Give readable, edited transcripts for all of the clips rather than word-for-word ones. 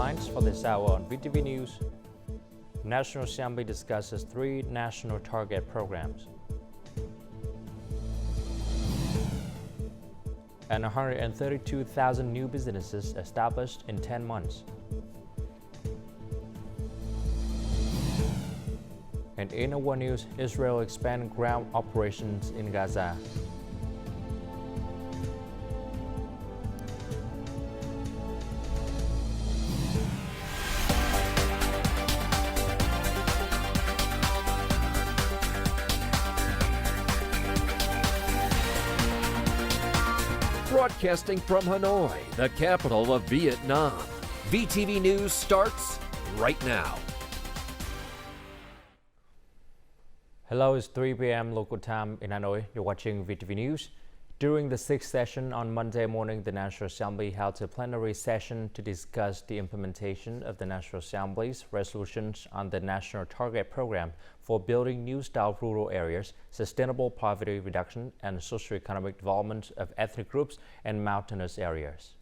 headlines for this hour on VTV News. National Assembly discusses 3 national target programs. And 132,000 new businesses established in 10 months. And in our news, Israel expand ground operations in Gaza. Broadcasting from Hanoi, the capital of Vietnam. VTV News starts right now. Hello, it's 3 p.m. local time in Hanoi. You're watching VTV News. During the 6th session on Monday morning, the National Assembly held a plenary session to discuss the implementation of the National Assembly's resolutions on the National Target Program for building new-style rural areas, sustainable poverty reduction, and socioeconomic development of ethnic groups and mountainous areas.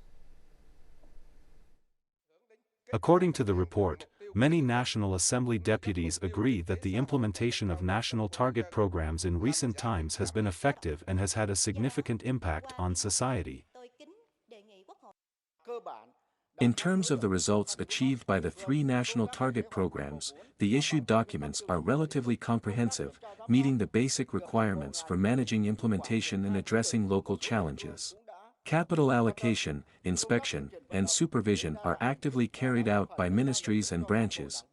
According to the report, many National Assembly deputies agree that the implementation of national target programs in recent times has been effective and has had a significant impact on society. In terms of the results achieved by the 3 national target programs, the issued documents are relatively comprehensive, meeting the basic requirements for managing implementation and addressing local challenges. Capital allocation, inspection, and supervision are actively carried out by ministries and branches.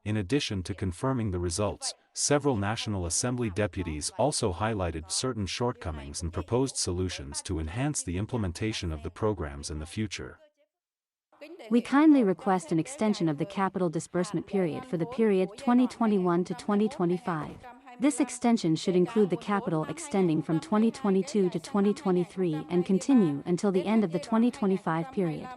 In addition to confirming the results, several National Assembly deputies also highlighted certain shortcomings and proposed solutions to enhance the implementation of the programs in the future. We kindly request an extension of the capital disbursement period for the period 2021 to 2025. This extension should include the capital extending from 2022 to 2023 and continue until the end of the 2025 period.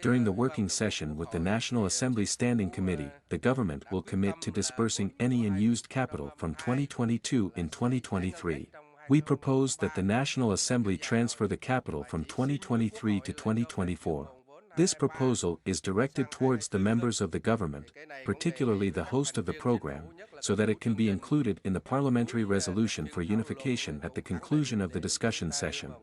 During the working session with the National Assembly Standing Committee, the government will commit to disbursing any unused capital from 2022 in 2023. We propose that the National Assembly transfer the capital from 2023 to 2024. This proposal is directed towards the members of the government, particularly the host of the program, so that it can be included in the parliamentary resolution for unification at the conclusion of the discussion session.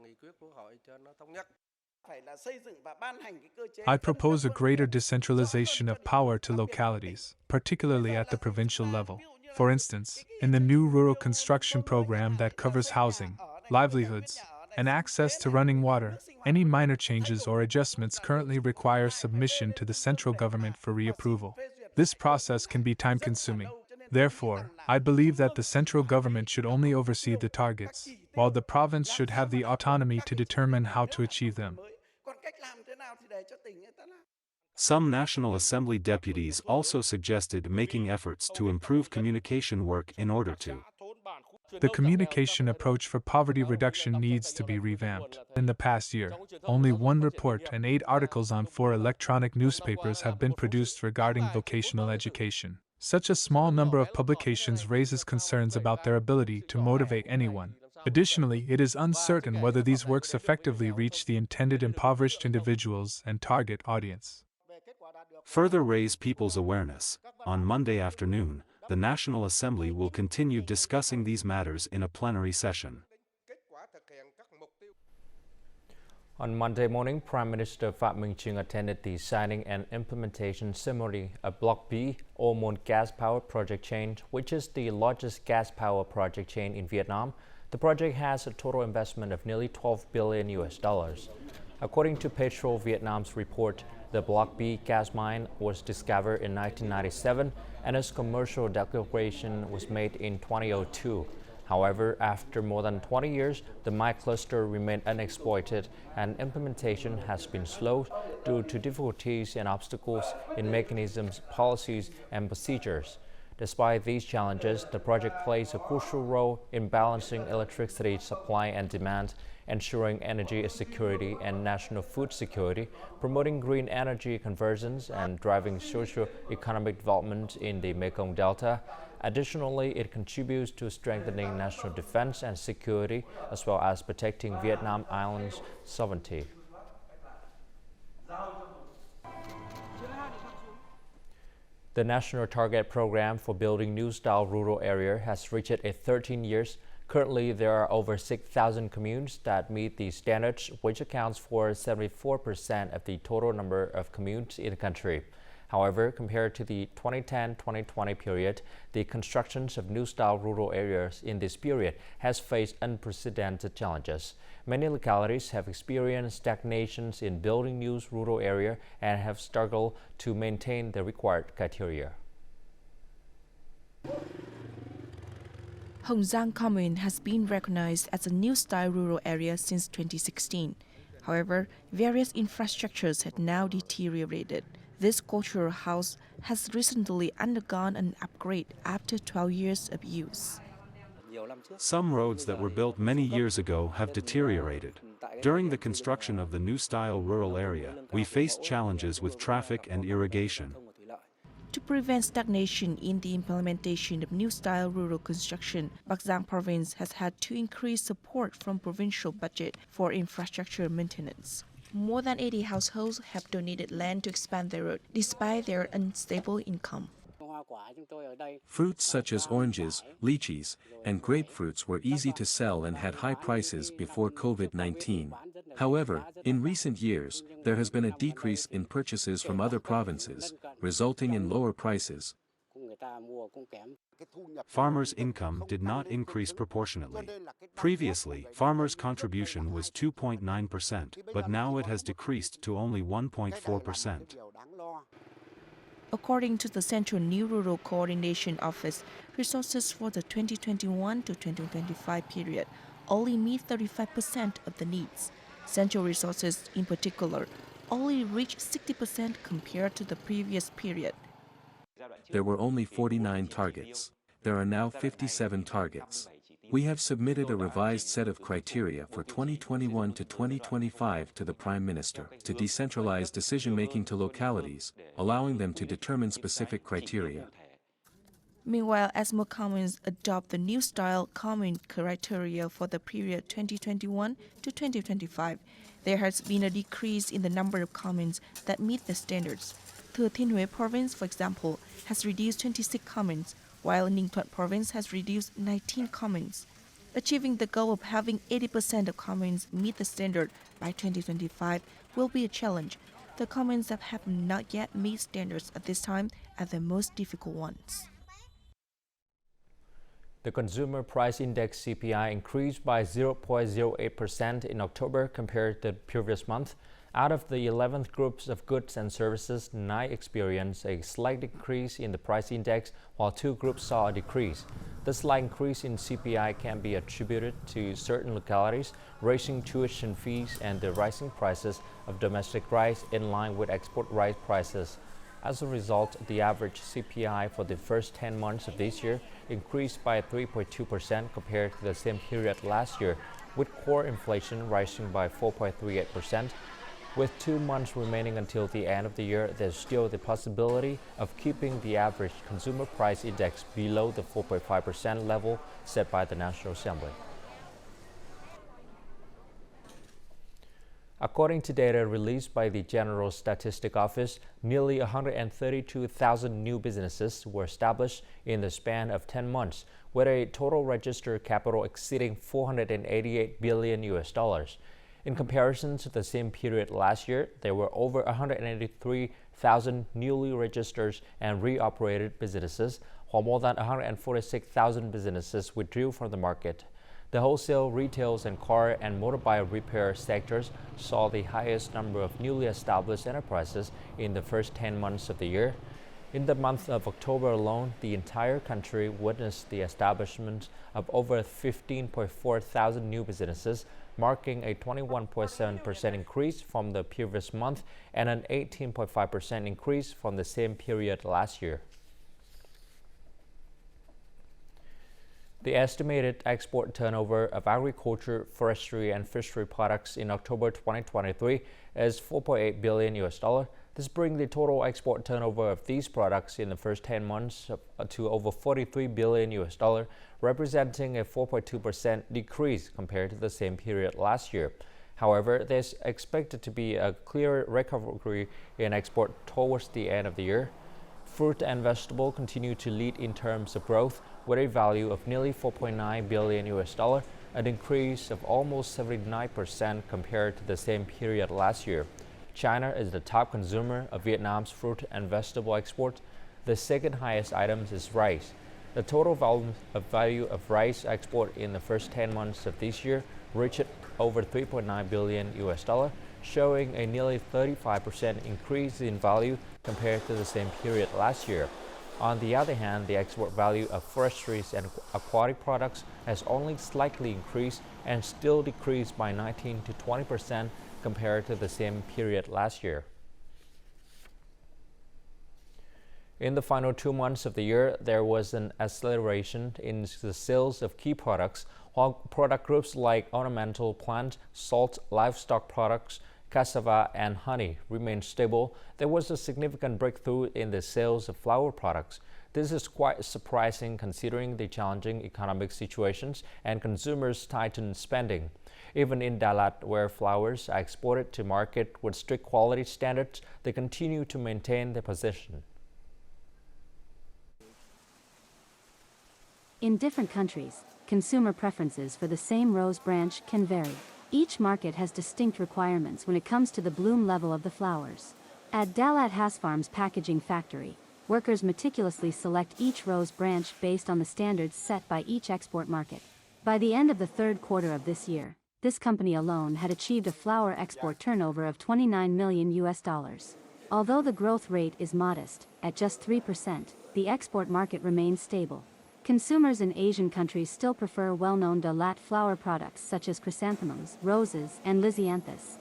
I propose a greater decentralization of power to localities, particularly at the provincial level. For instance, in the new rural construction program that covers housing, livelihoods, and access to running water, any minor changes or adjustments currently require submission to the central government for reapproval. This process can be time-consuming. Therefore, I believe that the central government should only oversee the targets, while the province should have the autonomy to determine how to achieve them. Some National Assembly deputies also suggested making efforts to improve communication work in order to. The communication approach for poverty reduction needs to be revamped. In the past year, only 1 report and 8 articles on 4 electronic newspapers have been produced regarding vocational education. Such a small number of publications raises concerns about their ability to motivate anyone. Additionally, it is uncertain whether these works effectively reach the intended impoverished individuals and target audience. Further raise people's awareness. On Monday afternoon, the National Assembly will continue discussing these matters in a plenary session. On Monday morning, Prime Minister Phie attended the signing and implementation ceremony of Block B Ô gas power project chain, which is the largest gas power project chain in Vietnam. The project has a total investment of nearly $12 billion. According to Petro Vietnam's report, the Block B gas mine was discovered in 1997 and its commercial declaration was made in 2002. However, after more than 20 years, the mine cluster remained unexploited and implementation has been slow due to difficulties and obstacles in mechanisms, policies, and procedures. Despite these challenges, the project plays a crucial role in balancing electricity supply and demand, ensuring energy security and national food security, promoting green energy conversions, and driving socio-economic development in the Mekong Delta. Additionally, it contributes to strengthening national defense and security, as well as protecting Vietnam Island's sovereignty. The National Target Program for Building New Style Rural Area has reached 13 years. Currently, there are over 6,000 communes that meet these standards, which accounts for 74% of the total number of communes in the country. However, compared to the 2010-2020 period, the constructions of new style rural areas in this period has faced unprecedented challenges. Many localities have experienced stagnations in building new rural area and have struggled to maintain the required criteria. Hồng Giang Commune has been recognized as a new style rural area since 2016. However, various infrastructures have now deteriorated. This cultural house has recently undergone an upgrade after 12 years of use. Some roads that were built many years ago have deteriorated. During the construction of the new style rural area, we faced challenges with traffic and irrigation. To prevent stagnation in the implementation of new style rural construction, Bắc Giang province has had to increase support from provincial budget for infrastructure maintenance. More than 80 households have donated land to expand their road despite their unstable income. Fruits such as oranges, lychees, and grapefruits were easy to sell and had high prices before COVID-19. However, in recent years, there has been a decrease in purchases from other provinces, resulting in lower prices. Farmers' income did not increase proportionately. Previously, farmers' contribution was 2.9%, but now it has decreased to only 1.4%. According to the Central New Rural Coordination Office, resources for the 2021 to 2025 period only meet 35% of the needs. Central resources, in particular, only reach 60% compared to the previous period. There were only 49 targets. There are now 57 targets. We have submitted a revised set of criteria for 2021 to 2025 to the Prime Minister to decentralize decision-making to localities, allowing them to determine specific criteria. Meanwhile, as more communes adopt the new style commune criteria for the period 2021 to 2025, there has been a decrease in the number of communes that meet the standards. Thừa Thiên Huế province, for example, has reduced 26 communes, while Ninh Thuận province has reduced 19 communes. Achieving the goal of having 80% of communes meet the standard by 2025 will be a challenge. The communes that have not yet met standards at this time are the most difficult ones. The Consumer Price Index CPI increased by 0.08% in October compared to the previous month. Out of the 11 groups of goods and services, 9 experienced a slight increase in the price index, while 2 groups saw a decrease. The slight increase in CPI can be attributed to certain localities raising tuition fees and the rising prices of domestic rice in line with export rice prices. As a result, the average CPI for the first 10 months of this year increased by 3.2% compared to the same period last year, with core inflation rising by 4.38%. With 2 months remaining until the end of the year, there's still the possibility of keeping the average consumer price index below the 4.5% level set by the National Assembly. According to data released by the General Statistics Office, nearly 132,000 new businesses were established in the span of 10 months, with a total registered capital exceeding $488 billion. In comparison to the same period last year, there were over 183,000 newly registered and reoperated businesses, while more than 146,000 businesses withdrew from the market. The wholesale, retail, and car and motorbike repair sectors saw the highest number of newly established enterprises in the first 10 months of the year. In the month of October alone, the entire country witnessed the establishment of over 15.4 thousand new businesses, marking a 21.7% increase from the previous month and an 18.5% increase from the same period last year. The estimated export turnover of agriculture, forestry, and fishery products in October 2023 is $4.8 billion. This brings the total export turnover of these products in the first 10 months to over $43 billion, representing a 4.2% decrease compared to the same period last year. However, there's expected to be a clear recovery in export towards the end of the year. Fruit and vegetable continue to lead in terms of growth with a value of nearly $4.9 billion, an increase of almost 79% compared to the same period last year. China is the top consumer of Vietnam's fruit and vegetable exports. The second highest item is rice. The total value of rice export in the first 10 months of this year reached over $3.9 billion, showing a nearly 35% increase in value compared to the same period last year. On the other hand, the export value of fisheries and aquatic products has only slightly increased and still decreased by 19 to 20% compared to the same period last year. In the final 2 months of the year, there was an acceleration in the sales of key products, while product groups like ornamental plant, salt, livestock products, cassava, and honey remained stable. There was a significant breakthrough in the sales of flour products. This is quite surprising considering the challenging economic situations and consumers' tightened spending. Even in Dalat, where flours are exported to market with strict quality standards, they continue to maintain their position. In different countries, consumer preferences for the same rose branch can vary. Each market has distinct requirements when it comes to the bloom level of the flowers. At Dalat Hasfarm's packaging factory, workers meticulously select each rose branch based on the standards set by each export market. By the end of the third quarter of this year, this company alone had achieved a flower export turnover of $29 million. Although the growth rate is modest, at just 3%, the export market remains stable. Consumers in Asian countries still prefer well-known Dalat flower products such as chrysanthemums, roses, and lisianthus.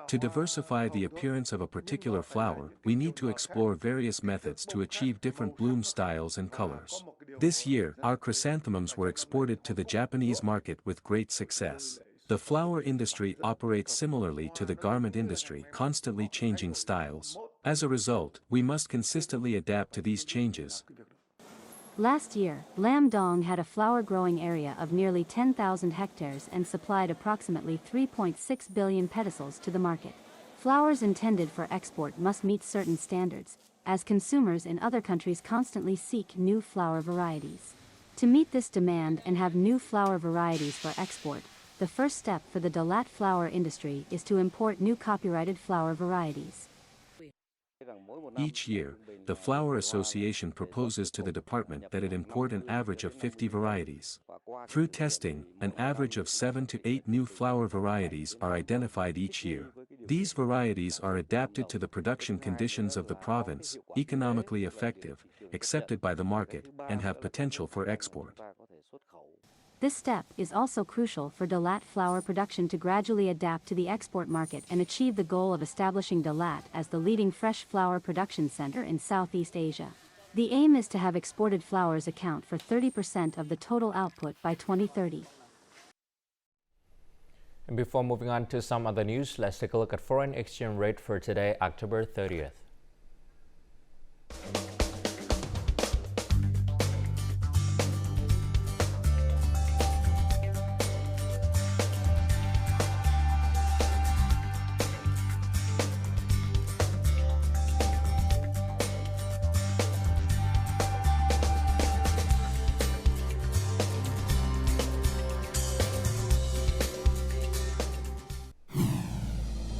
To diversify the appearance of a particular flower, we need to explore various methods to achieve different bloom styles and colors. This year, our chrysanthemums were exported to the Japanese market with great success. The flower industry operates similarly to the garment industry, constantly changing styles. As a result, we must consistently adapt to these changes. Last year, Lam Dong had a flower growing area of nearly 10,000 hectares and supplied approximately 3.6 billion petals to the market. Flowers intended for export must meet certain standards, as consumers in other countries constantly seek new flower varieties. To meet this demand and have new flower varieties for export, the first step for the Dalat flower industry is to import new copyrighted flower varieties. Each year, the Flower Association proposes to the department that it import an average of 50 varieties. Through testing, an average of 7 to 8 new flower varieties are identified each year. These varieties are adapted to the production conditions of the province, economically effective, accepted by the market, and have potential for export. This step is also crucial for Dalat flower production to gradually adapt to the export market and achieve the goal of establishing Dalat as the leading fresh flower production center in Southeast Asia. The aim is to have exported flowers account for 30% of the total output by 2030. And before moving on to some other news, let's take a look at foreign exchange rate for today, October 30th.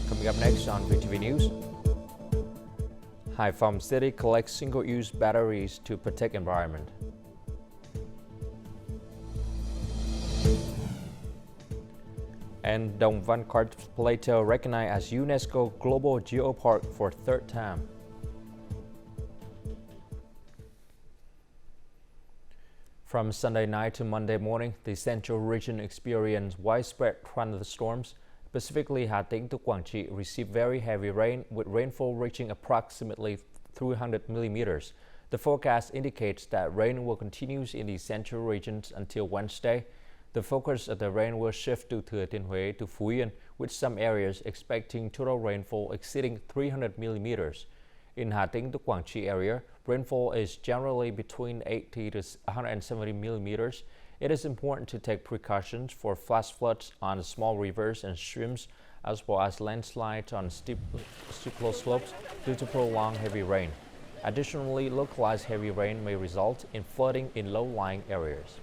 Coming up next on VTV News, Haiphong City collects single-use batteries to protect environment. And Dong Văn Cart Plateau recognized as UNESCO Global Geopark for third time. From Sunday night to Monday morning, the central region experienced widespread thunderstorms. Specifically, Hà Tĩnh to Quảng Trị received very heavy rain, with rainfall reaching approximately 300 millimeters. The forecast indicates that rain will continue in the central regions until Wednesday. The focus of the rain will shift to Thừa Thiên Huế to Phú Yên, with some areas expecting total rainfall exceeding 300 millimeters. In Hà Tĩnh to Quảng Trị area, rainfall is generally between 80 to 170 millimeters. it is important to take precautions for flash floods on small rivers and streams, as well as landslides on steep slopes due to prolonged heavy rain. Additionally, localized heavy rain may result in flooding in low-lying areas.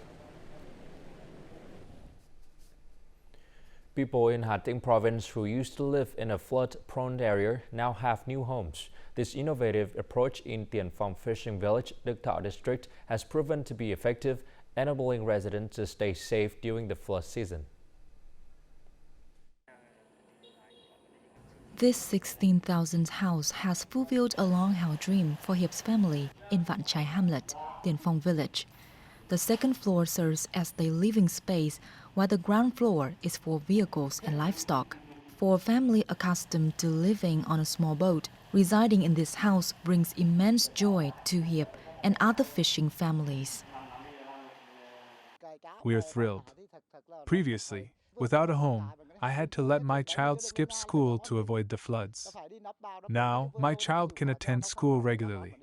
People in Hà Tĩnh province who used to live in a flood-prone area now have new homes. This innovative approach in Tiền Phong fishing village, Đức Thọ district, has proven to be effective, enabling residents to stay safe during the flood season. This 16,000 house has fulfilled a long-held dream for Hiep's family in Vạn Chai hamlet, Tiền Phong village. The second floor serves as the living space, while the ground floor is for vehicles and livestock. For a family accustomed to living on a small boat, residing in this house brings immense joy to Hiep and other fishing families. We are thrilled. Previously, without a home, I had to let my child skip school to avoid the floods. Now, my child can attend school regularly.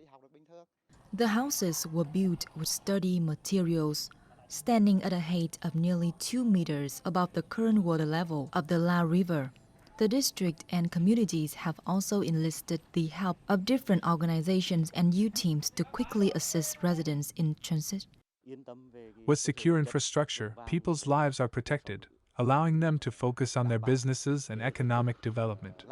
The houses were built with sturdy materials, standing at a height of nearly 2 meters above the current water level of the La River. The district and communities have also enlisted the help of different organizations and youth teams to quickly assist residents in transit. With secure infrastructure, people's lives are protected, allowing them to focus on their businesses and economic development.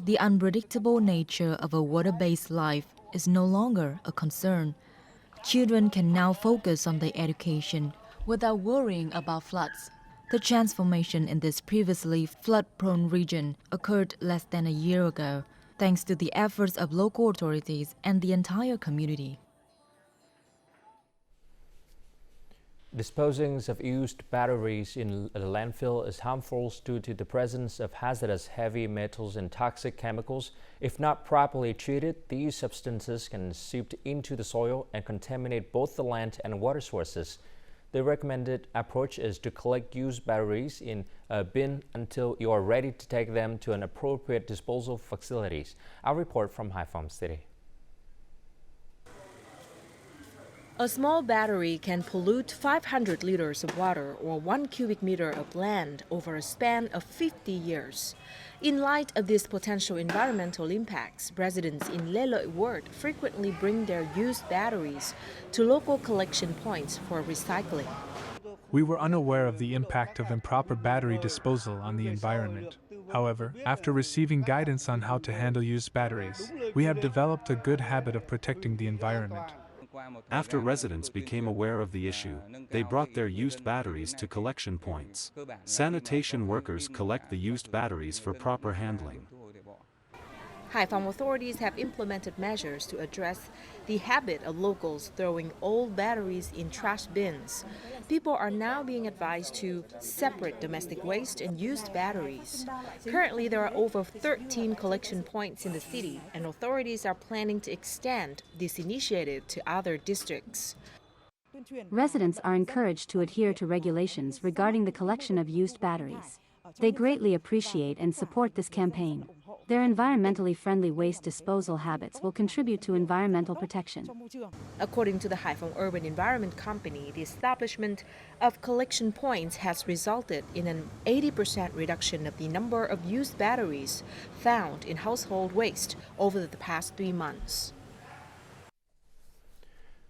The unpredictable nature of a water-based life is no longer a concern. Children can now focus on their education without worrying about floods. The transformation in this previously flood-prone region occurred less than a year ago, thanks to the efforts of local authorities and the entire community. Disposing of used batteries in a landfill is harmful due to the presence of hazardous heavy metals and toxic chemicals. If not properly treated, these substances can seep into the soil and contaminate both the land and water sources. The recommended approach is to collect used batteries in a bin until you are ready to take them to an appropriate disposal facilities. Our report from Hải Phòng City. A small battery can pollute 500 liters of water or 1 cubic meter of land over a span of 50 years. In light of these potential environmental impacts, residents in Lê Lợi ward frequently bring their used batteries to local collection points for recycling. We were unaware of the impact of improper battery disposal on the environment. However, after receiving guidance on how to handle used batteries, we have developed a good habit of protecting the environment. After residents became aware of the issue, they brought their used batteries to collection points. Sanitation workers collect the used batteries for proper handling. Hải Phòng authorities have implemented measures to address the habit of locals throwing old batteries in trash bins. People are now being advised to separate domestic waste and used batteries. Currently, there are over 13 collection points in the city, and authorities are planning to extend this initiative to other districts. Residents are encouraged to adhere to regulations regarding the collection of used batteries. They greatly appreciate and support this campaign. Their environmentally friendly waste disposal habits will contribute to environmental protection. According to the Hải Phòng Urban Environment Company, the establishment of collection points has resulted in an 80% reduction of the number of used batteries found in household waste over the past 3 months.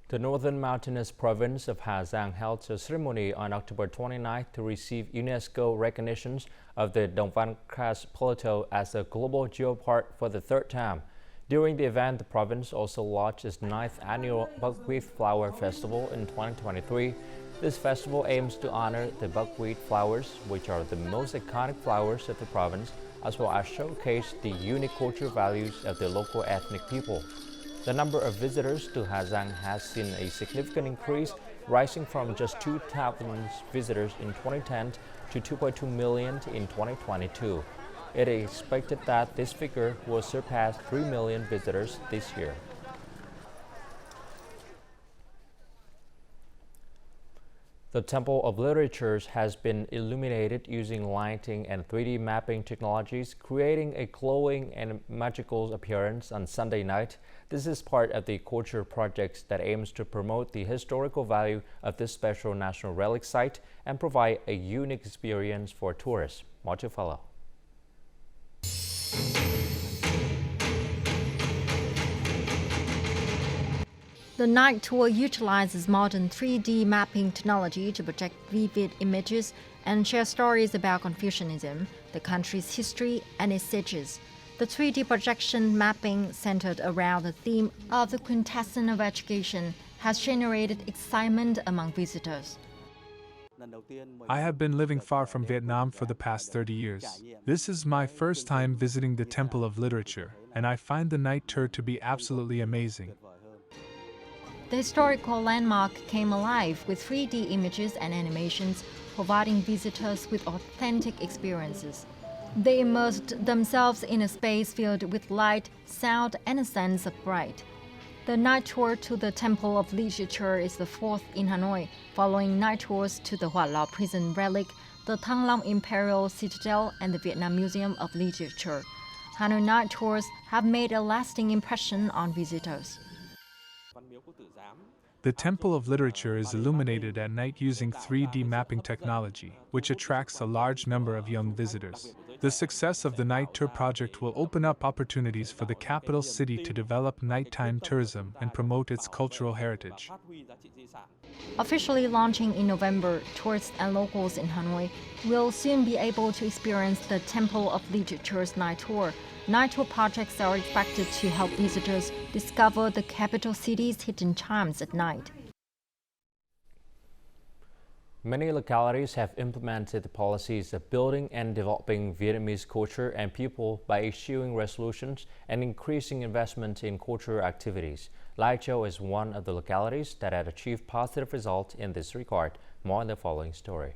The northern mountainous province of Hà Giang held a ceremony on October 29th to receive UNESCO recognitions of the Đồng Văn Karst Plateau as a global geopark for the 3rd time. During the event, the province also launched its 9th annual Buckwheat Flower Festival in 2023. This festival aims to honor the buckwheat flowers, which are the most iconic flowers of the province, as well as showcase the unique cultural values of the local ethnic people. The number of visitors to Hà Giang has seen a significant increase, rising from just 2,000 visitors in 2010 to 2.2 million in 2022. It is expected that this figure will surpass 3 million visitors this year. The Temple of Literature has been illuminated using lighting and 3D mapping technologies, creating a glowing and magical appearance on Sunday night. This is part of the culture project that aims to promote the historical value of this special national relic site and provide a unique experience for tourists. More to follow. The night tour utilizes modern 3D mapping technology to project vivid images and share stories about Confucianism, the country's history, and its sages. The 3D projection mapping, centered around the theme of the quintessence of education, has generated excitement among visitors. I have been living far from Vietnam for the past 30 years. This is my first time visiting the Temple of Literature, and I find the night tour to be absolutely amazing. The historical landmark came alive with 3D images and animations, providing visitors with authentic experiences. They immersed themselves in a space filled with light, sound, and a sense of bright. The night tour to the Temple of Literature is the fourth in Hanoi, following night tours to the Hoa Lao prison relic, the Thăng Long Imperial Citadel, and the Vietnam Museum of Literature. Hanoi night tours have made a lasting impression on visitors. The Temple of Literature is illuminated at night using 3D mapping technology, which attracts a large number of young visitors. The success of the night tour project will open up opportunities for the capital city to develop nighttime tourism and promote its cultural heritage. Officially launching in November, tourists and locals in Hanoi will soon be able to experience the Temple of Literature's night tour. Night tour projects are expected to help visitors discover the capital city's hidden charms at night. Many localities have implemented policies of building and developing Vietnamese culture and people by issuing resolutions and increasing investment in cultural activities. Lai Châu is one of the localities that had achieved positive results in this regard. More in the following story.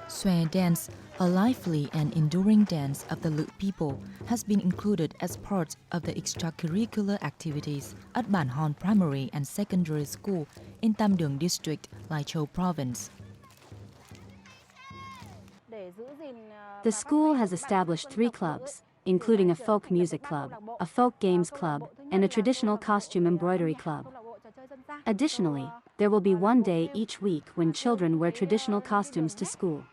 Xue dance, a lively and enduring dance of the Lu people, has been included as part of the extracurricular activities at Bản Hòn Primary and Secondary School in Tam Đường District, Lai Châu Province. The school has established 3 clubs, including a folk music club, a folk games club, and a traditional costume embroidery club. Additionally, there will be one day each week when children wear traditional costumes to school.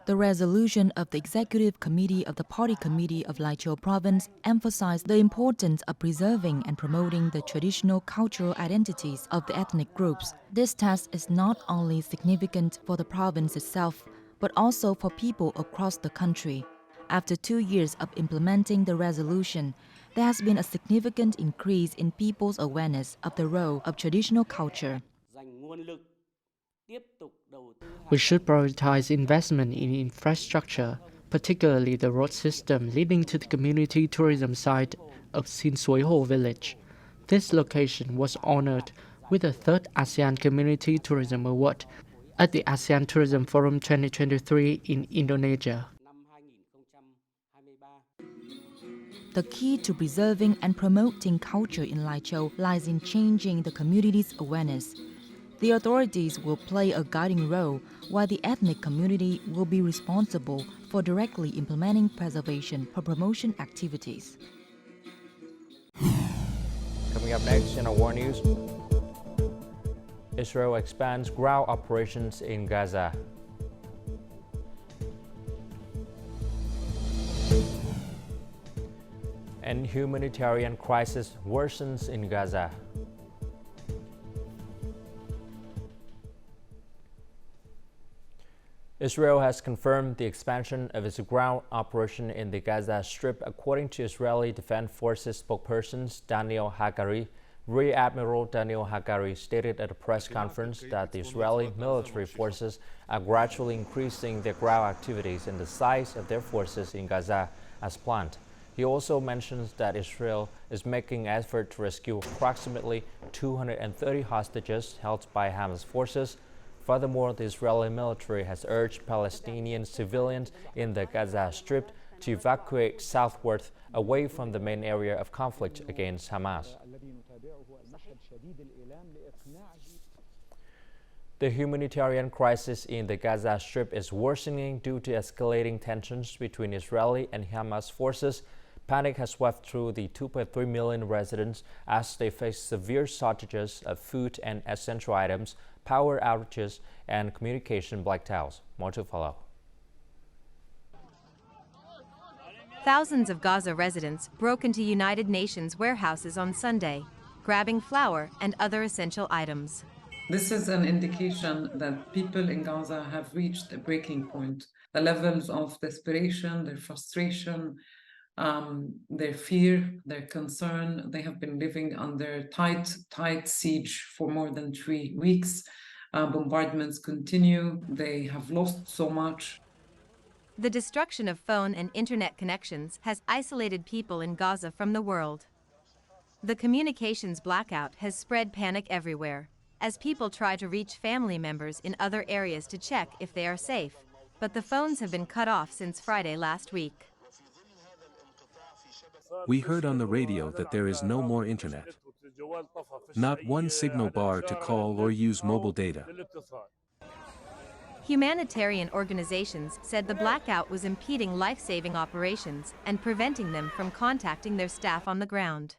The resolution of the Executive Committee of the Party Committee of Lai Châu Province emphasized the importance of preserving and promoting the traditional cultural identities of the ethnic groups. This task is not only significant for the province itself, but also for people across the country. After 2 years of implementing the resolution, there has been a significant increase in people's awareness of the role of traditional culture. We should prioritize investment in infrastructure, particularly the road system leading to the community tourism site of Sin Suối Hồ village. This location was honored with the 3rd ASEAN Community Tourism Award at the ASEAN Tourism Forum 2023 in Indonesia. The key to preserving and promoting culture in Lai Châu lies in changing the community's awareness. The authorities will play a guiding role, while the ethnic community will be responsible for directly implementing preservation for promotion activities. Coming up next in our war news, Israel expands ground operations in Gaza. And humanitarian crisis worsens in Gaza. Israel has confirmed the expansion of its ground operation in the Gaza Strip, according to Israeli Defense Forces spokesperson Daniel Hagari. Rear Admiral Daniel Hagari stated at a press conference that the Israeli military forces are gradually increasing their ground activities and the size of their forces in Gaza as planned. He also mentions that Israel is making effort to rescue approximately 230 hostages held by Hamas forces. Furthermore, the Israeli military has urged Palestinian civilians in the Gaza Strip to evacuate southward away from the main area of conflict against Hamas. The humanitarian crisis in the Gaza Strip is worsening due to escalating tensions between Israeli and Hamas forces. Panic has swept through the 2.3 million residents as they face severe shortages of food and essential items, power outages, and communication blackouts. More to follow. Thousands of Gaza residents broke into United Nations warehouses on Sunday, grabbing flour and other essential items. This is an indication that people in Gaza have reached a breaking point. The levels of desperation, their frustration, their fear, their concern, they have been living under tight siege for more than 3 weeks. Bombardments continue. They have lost so much. The destruction of phone and internet connections has isolated people in Gaza from the world. The communications blackout has spread panic everywhere, as people try to reach family members in other areas to check if they are safe, but the phones have been cut off since Friday last week. We heard on the radio that there is no more internet. Not one signal bar to call or use mobile data. Humanitarian organizations said the blackout was impeding life-saving operations and preventing them from contacting their staff on the ground.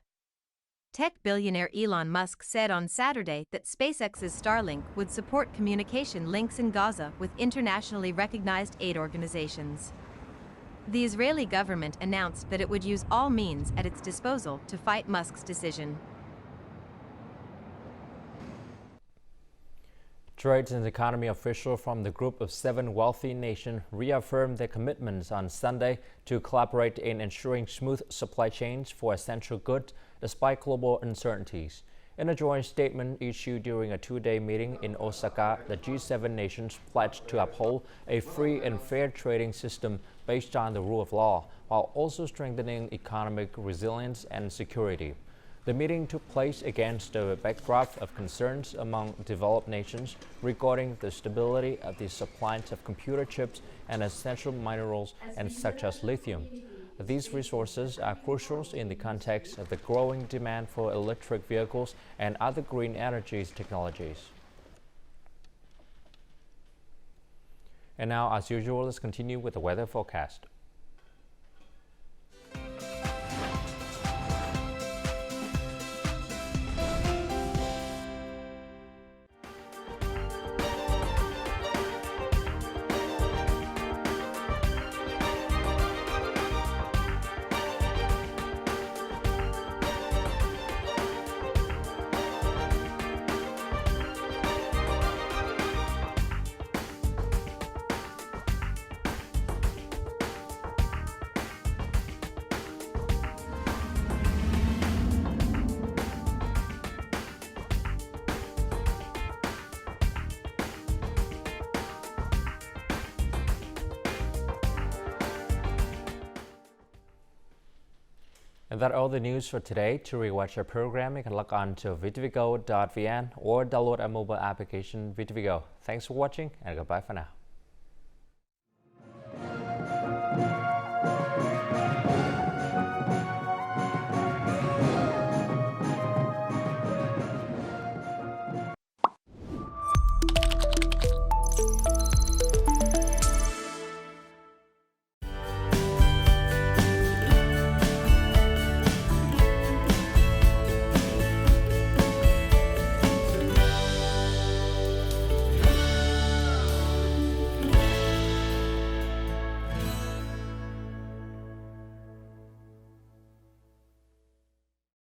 Tech billionaire Elon Musk said on Saturday that SpaceX's Starlink would support communication links in Gaza with internationally recognized aid organizations. The Israeli government announced that it would use all means at its disposal to fight Musk's decision. Trade and economy officials from the group of 7 wealthy nations reaffirmed their commitments on Sunday to collaborate in ensuring smooth supply chains for essential goods despite global uncertainties. In a joint statement issued during a 2-day meeting in Osaka, the G7 nations pledged to uphold a free and fair trading system based on the rule of law, while also strengthening economic resilience and security. The meeting took place against the backdrop of concerns among developed nations regarding the stability of the supply of computer chips and essential minerals such as lithium. These resources are crucial in the context of the growing demand for electric vehicles and other green energy technologies. And now, as usual, let's continue with the weather forecast. And that's all the news for today. To rewatch our program, you can log on to VTVgo.vn or download our mobile application VTVgo. Thanks for watching and goodbye for now.